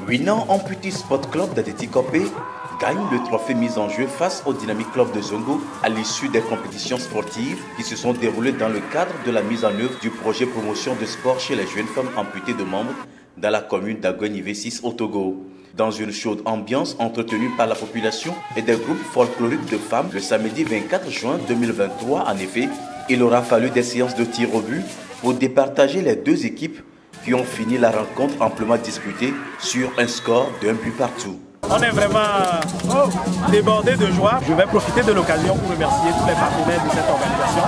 Winan Amputé Sport Club d'Atetikopé gagne le trophée mis en jeu face au Dynamic Club de Zongo à l'issue des compétitions sportives qui se sont déroulées dans le cadre de la mise en œuvre du projet promotion de sport chez les jeunes femmes amputées de membres dans la commune d'Agogne V6 au Togo. Dans une chaude ambiance entretenue par la population et des groupes folkloriques de femmes le samedi 24 juin 2023, en effet, il aura fallu des séances de tir au but pour départager les deux équipes qui ont fini la rencontre amplement disputée sur un score d'un but partout. On est vraiment débordé de joie. Je vais profiter de l'occasion pour remercier tous les partenaires de cette organisation,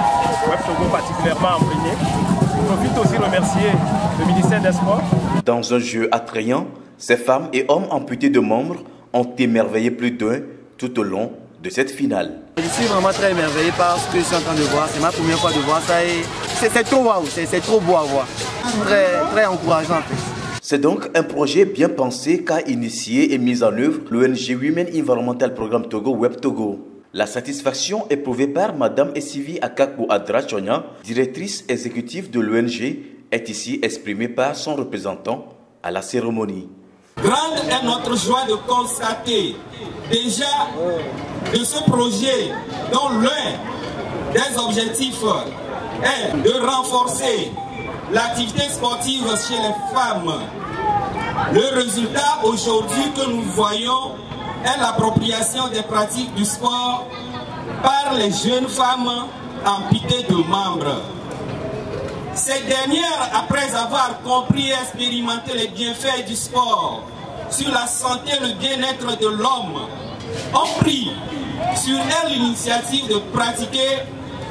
Web Togo particulièrement en premier. Je profite aussi de remercier le ministère des Sports. Dans un jeu attrayant, ces femmes et hommes amputés de membres ont émerveillé plus d'un tout au long de cette finale. Je suis vraiment très émerveillé par ce que je suis en train de voir. C'est ma première fois de voir ça et c'est trop waouh, c'est trop beau à voir. Très encourageant en fait. C'est donc un projet bien pensé qu'a initié et mis en œuvre l'ONG Women Environmental Programme Togo Web Togo. La satisfaction éprouvée par Madame Essivi Akakou Adra Chonya, directrice exécutive de l'ONG, est ici exprimée par son représentant à la cérémonie. Grande est notre joie de constater déjà de ce projet dont l'un des objectifs est de renforcer l'activité sportive chez les femmes. Le résultat aujourd'hui que nous voyons est l'appropriation des pratiques du sport par les jeunes femmes amputées de membres. Ces dernières, après avoir compris et expérimenté les bienfaits du sport sur la santé et le bien-être de l'homme, ont pris sur elles l'initiative de pratiquer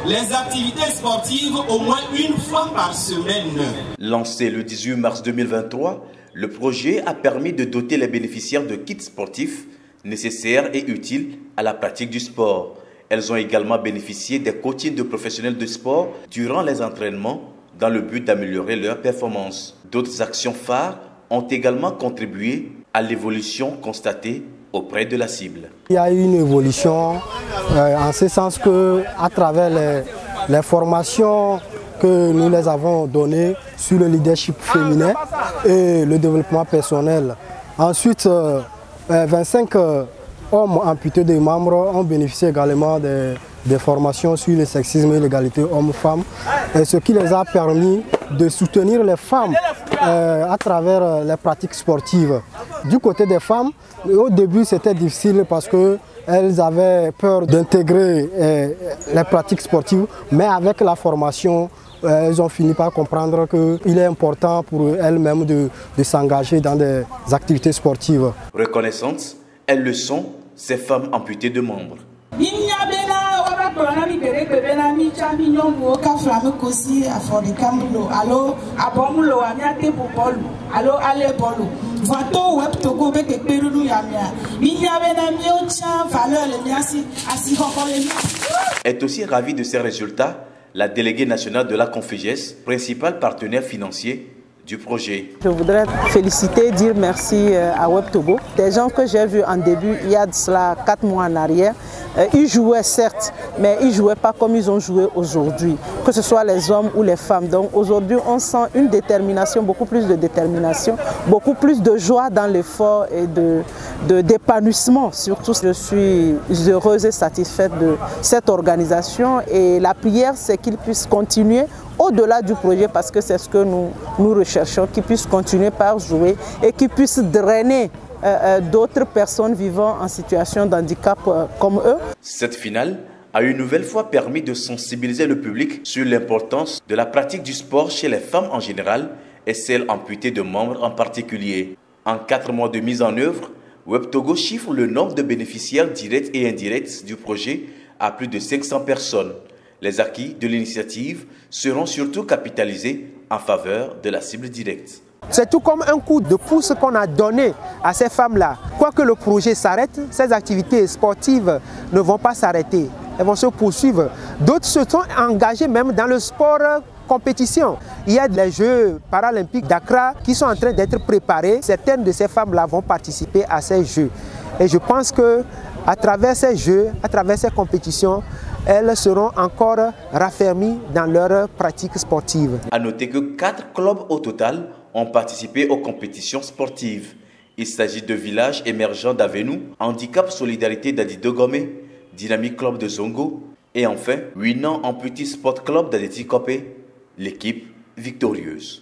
les activités sportives au moins une fois par semaine. Lancé le 18 mars 2023, le projet a permis de doter les bénéficiaires de kits sportifs nécessaires et utiles à la pratique du sport. Elles ont également bénéficié des coachings de professionnels de sport durant les entraînements dans le but d'améliorer leur performance. D'autres actions phares ont également contribué à l'évolution constatée auprès de la cible. Il y a eu une évolution en ce sens qu'à travers les formations que nous les avons données sur le leadership féminin et le développement personnel. Ensuite, 25 hommes amputés de membres ont bénéficié également des formations sur le sexisme et l'égalité hommes-femmes, ce qui les a permis de soutenir les femmes à travers les pratiques sportives. Du côté des femmes, au début c'était difficile parce qu'elles avaient peur d'intégrer les pratiques sportives, mais avec la formation, elles ont fini par comprendre qu'il est important pour elles-mêmes de s'engager dans des activités sportives. Reconnaissantes, elles le sont, ces femmes amputées de membres. Est aussi ravie de ces résultats la déléguée nationale de la Conféges, principal partenaire financier du projet. Je voudrais féliciter, dire merci à Web Togo. Des gens que j'ai vus en début, il y a de cela 4 mois en arrière, ils jouaient certes, mais ils ne jouaient pas comme ils ont joué aujourd'hui, que ce soit les hommes ou les femmes. Donc aujourd'hui, on sent une détermination, beaucoup plus de détermination, beaucoup plus de joie dans l'effort et d'épanouissement. Surtout, je suis heureuse et satisfaite de cette organisation et la prière, c'est qu'ils puissent continuer au-delà du projet parce que c'est ce que nous recherchons, qu'ils puissent continuer par jouer et qu'ils puissent drainer d'autres personnes vivant en situation de handicap comme eux. Cette finale a une nouvelle fois permis de sensibiliser le public sur l'importance de la pratique du sport chez les femmes en général et celles amputées de membres en particulier. En 4 mois de mise en œuvre, Web Togo chiffre le nombre de bénéficiaires directs et indirects du projet à plus de 500 personnes. Les acquis de l'initiative seront surtout capitalisés en faveur de la cible directe. C'est tout comme un coup de pouce qu'on a donné à ces femmes-là. Quoique le projet s'arrête, ces activités sportives ne vont pas s'arrêter. Elles vont se poursuivre. D'autres se sont engagés même dans le sport compétition. Il y a les Jeux paralympiques d'Accra qui sont en train d'être préparés. Certaines de ces femmes-là vont participer à ces Jeux. Et je pense qu'à travers ces Jeux, à travers ces compétitions, elles seront encore raffermies dans leur pratique sportive. A noter que 4 clubs au total ont participé aux compétitions sportives. Il s'agit de villages émergents d'Avenu, Handicap Solidarité d'Adi Dogome, Dynamic Club de Zongo et enfin 8 ans en Petit Sport Club d'Adeti Kopé, l'équipe victorieuse.